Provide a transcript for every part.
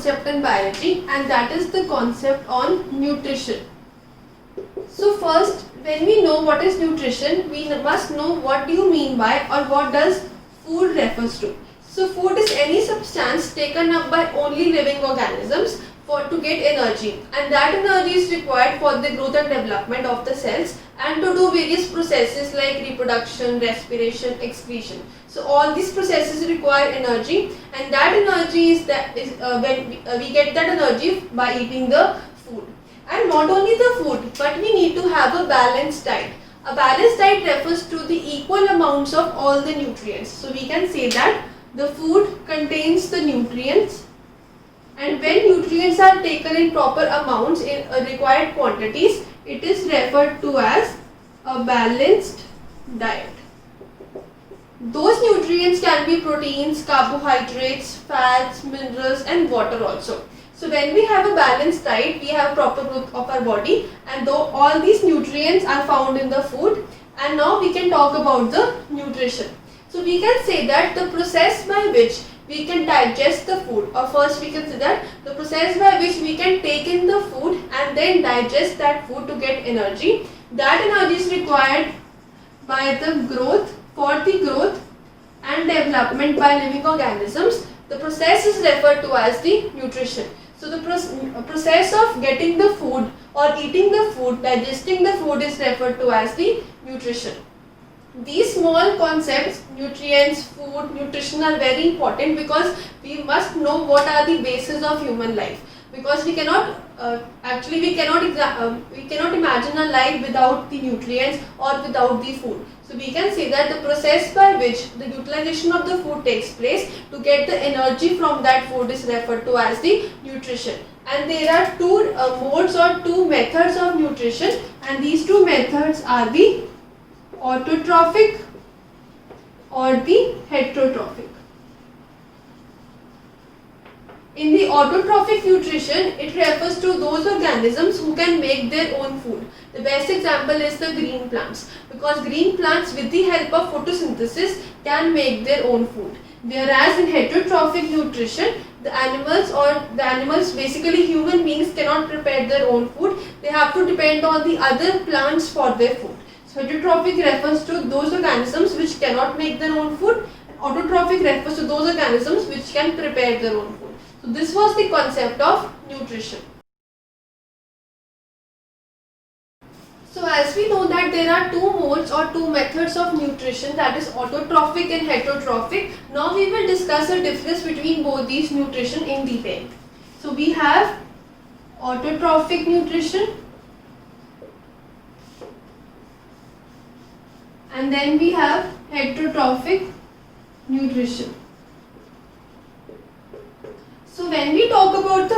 concept in biology, and that is the concept on nutrition. So first, when we know what is nutrition, we must know what do you mean by or what does food refers to. So food is any substance taken up by only living organisms to get energy, and that energy is required for the growth and development of the cells and to do various processes like reproduction, respiration, excretion. So all these processes require energy, and that energy is when we get that energy by eating the food. And not only the food, but we need to have a balanced diet. A balanced diet refers to the equal amounts of all the nutrients. So we can say that the food contains the nutrients, and when nutrients are taken in proper amounts in required quantities, it is referred to as a balanced diet. Those nutrients can be proteins, carbohydrates, fats, minerals and water also. So when we have a balanced diet, we have proper growth of our body, and though all these nutrients are found in the food. And now we can talk about the nutrition. So we can say that the process by which we can digest the food, or first we can say that the process by which we can take in the food and then digest that food to get energy, that energy is required by the growth, for the growth and development by living organisms. The process is referred to as the nutrition. So the process of getting the food or eating the food, digesting the food is referred to as the nutrition. These small concepts, nutrients, food, nutrition, are very important because we must know what are the bases of human life. Because we cannot imagine a life without the nutrients or without the food. So we can say that the process by which the utilization of the food takes place to get the energy from that food is referred to as the nutrition. And there are two modes or two methods of nutrition, and these two methods are the autotrophic or the heterotrophic. In the autotrophic nutrition, it refers to those organisms who can make their own food. The best example is the green plants, because green plants with the help of photosynthesis can make their own food. Whereas in heterotrophic nutrition, the animals, basically human beings, cannot prepare their own food. They have to depend on the other plants for their food. So heterotrophic refers to those organisms which cannot make their own food, and autotrophic refers to those organisms which can prepare their own food. So this was the concept of nutrition. So as we know that there are two modes or two methods of nutrition, that is autotrophic and heterotrophic. Now we will discuss the difference between both these nutrition in detail. So we have autotrophic nutrition, and then we have heterotrophic nutrition. So when we talk about the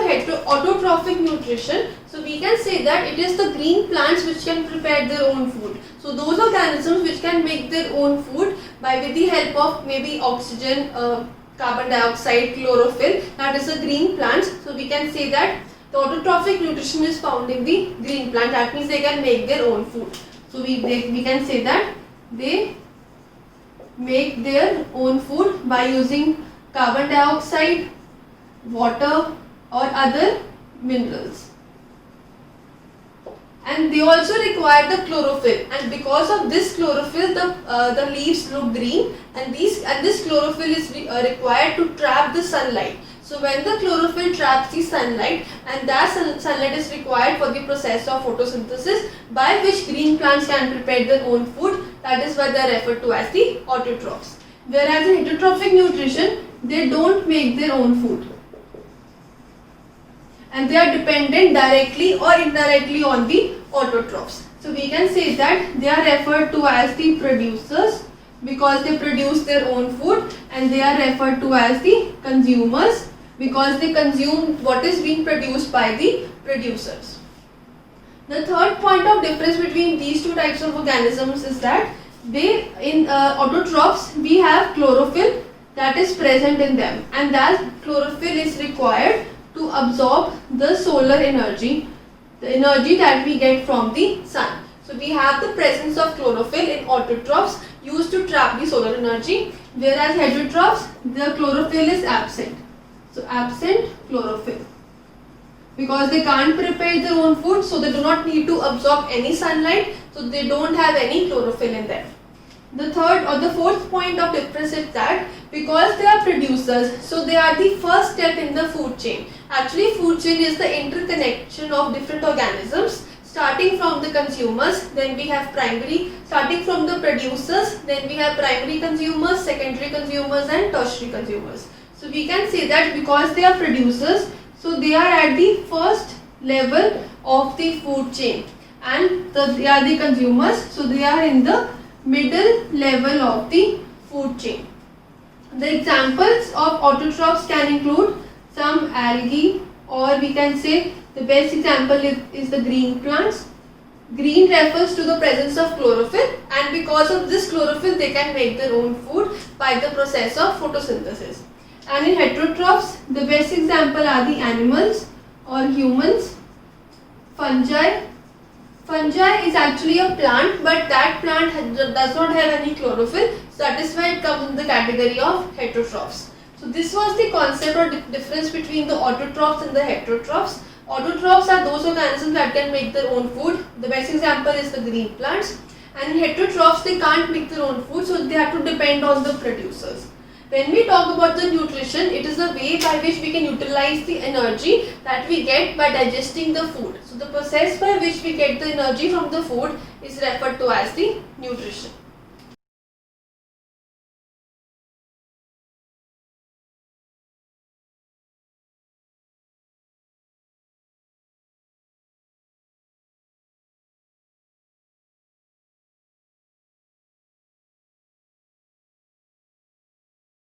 autotrophic nutrition, so we can say that it is the green plants which can prepare their own food. So those organisms which can make their own food with the help of maybe oxygen, carbon dioxide, chlorophyll, that is the green plants. So we can say that the autotrophic nutrition is found in the green plant. That means they can make their own food. So we can say that they make their own food by using carbon dioxide, water or other minerals. And they also require the chlorophyll, and because of this chlorophyll the leaves look green, and this chlorophyll is required to trap the sunlight. So when the chlorophyll traps the sunlight, and that sunlight is required for the process of photosynthesis by which green plants can prepare their own food, that is why they are referred to as the autotrophs. Whereas in heterotrophic nutrition, they don't make their own food, and they are dependent directly or indirectly on the autotrophs. So we can say that they are referred to as the producers because they produce their own food, and they are referred to as the consumers because they consume what is being produced by the producers. The third point of difference between these two types of organisms is that in autotrophs we have chlorophyll that is present in them, and that chlorophyll is required to absorb the solar energy, the energy that we get from the sun. So we have the presence of chlorophyll in autotrophs used to trap the solar energy, whereas heterotrophs, the chlorophyll is absent. So absent chlorophyll. Because they can't prepare their own food, so they do not need to absorb any sunlight, so they don't have any chlorophyll in them. The third or the fourth point of difference is that because they are producers, so they are the first step in the food chain. Actually, food chain is the interconnection of different organisms, starting from the consumers, then we have primary, starting from the producers, then we have primary consumers, secondary consumers and tertiary consumers. So we can say that because they are producers, so they are at the first level of the food chain, and they are the consumers, so they are in the middle level of the food chain. The examples of autotrophs can include some algae, or we can say the best example is the green plants. Green refers to the presence of chlorophyll, and because of this chlorophyll they can make their own food by the process of photosynthesis. And in heterotrophs, the best example are the animals or humans. Fungi. Fungi is actually a plant, but that plant does not have any chlorophyll, so that is why it comes in the category of heterotrophs. So this was the concept or difference between the autotrophs and the heterotrophs. Autotrophs are those organisms that can make their own food. The best example is the green plants. And in heterotrophs, they can't make their own food, so they have to depend on the producers. When we talk about the nutrition, it is the way by which we can utilize the energy that we get by digesting the food. So the process by which we get the energy from the food is referred to as the nutrition.